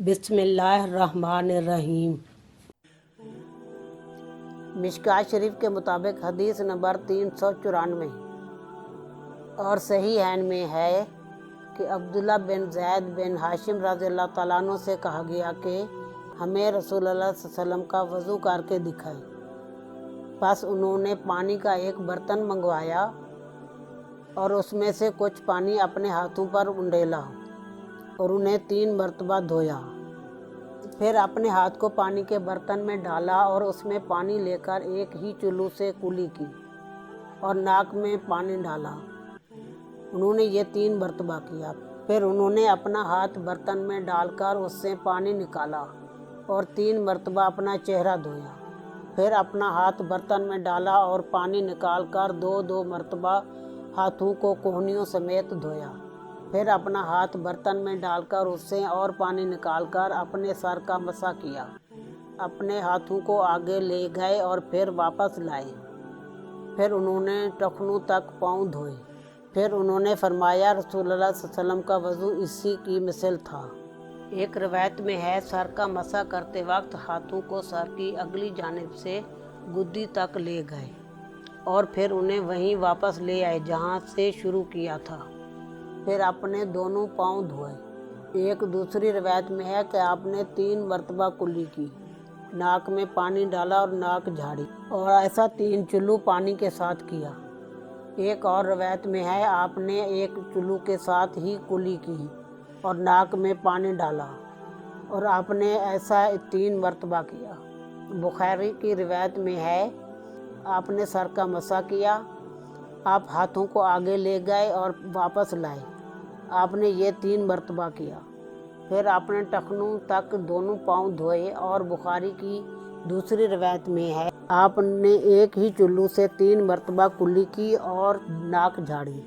बिस्मिल्लाहिर्रहमानिर्रहीम। मिशकात शरीफ के मुताबिक हदीस नंबर 394 और सहीहैन में है कि अब्दुल्ला बिन ज़ैद बिन हाशिम रज़ियल्लाहु तआला अन्हु से कहा गया कि हमें रसूलुल्लाह सल्लल्लाहु अलैहि वसल्लम का वज़ू करके दिखाए। बस उन्होंने पानी का एक बर्तन मंगवाया और उसमें से कुछ पानी अपने हाथों पर उंडेला और उन्हें 3 मरतबा धोया। फिर अपने हाथ को पानी के बर्तन में डाला और उसमें पानी लेकर एक ही चुल्लू से कुली की और नाक में पानी डाला। उन्होंने ये 3 मरतबा किया। फिर उन्होंने अपना हाथ बर्तन में डालकर उससे पानी निकाला और 3 मरतबा अपना चेहरा धोया। फिर अपना हाथ बर्तन में डाला और पानी निकालकर 2-2 मरतबा हाथों को कोहनियों समेत धोया। फिर अपना हाथ बर्तन में डालकर उससे और पानी निकालकर अपने सर का मसा किया। अपने हाथों को आगे ले गए और फिर वापस लाए। फिर उन्होंने टखनों तक पाँव धोए। फिर उन्होंने फरमाया रसूलुल्लाह सल्लल्लाहु अलैहि वसल्लम का वज़ू इसी की मिसल था। एक रवायत में है सर का मसा करते वक्त हाथों को सर की अगली जानिब से गुद्दी तक ले गए और फिर उन्हें वहीं वापस ले आए जहाँ से शुरू किया था। फिर अपने दोनों पाँव धोए। एक दूसरी रवायत में है कि आपने 3 मरतबा कुल्ली की, नाक में पानी डाला और नाक झाड़ी और ऐसा 3 चुल्लू पानी के साथ किया। एक और रवायत में है आपने एक चुल्लू के साथ ही कुल्ली की और नाक में पानी डाला और आपने ऐसा 3 मरतबा किया। बुखारी की रिवायत में है आपने सर का मसा किया, आप हाथों को आगे ले गए और वापस लाए। आपने ये 3 मरतबा किया। फिर आपने टखनों तक दोनों पाँव धोए और बुखारी की दूसरी रवायत में है आपने एक ही चुल्लू से 3 मरतबा कुल्ली की और नाक झाड़ी।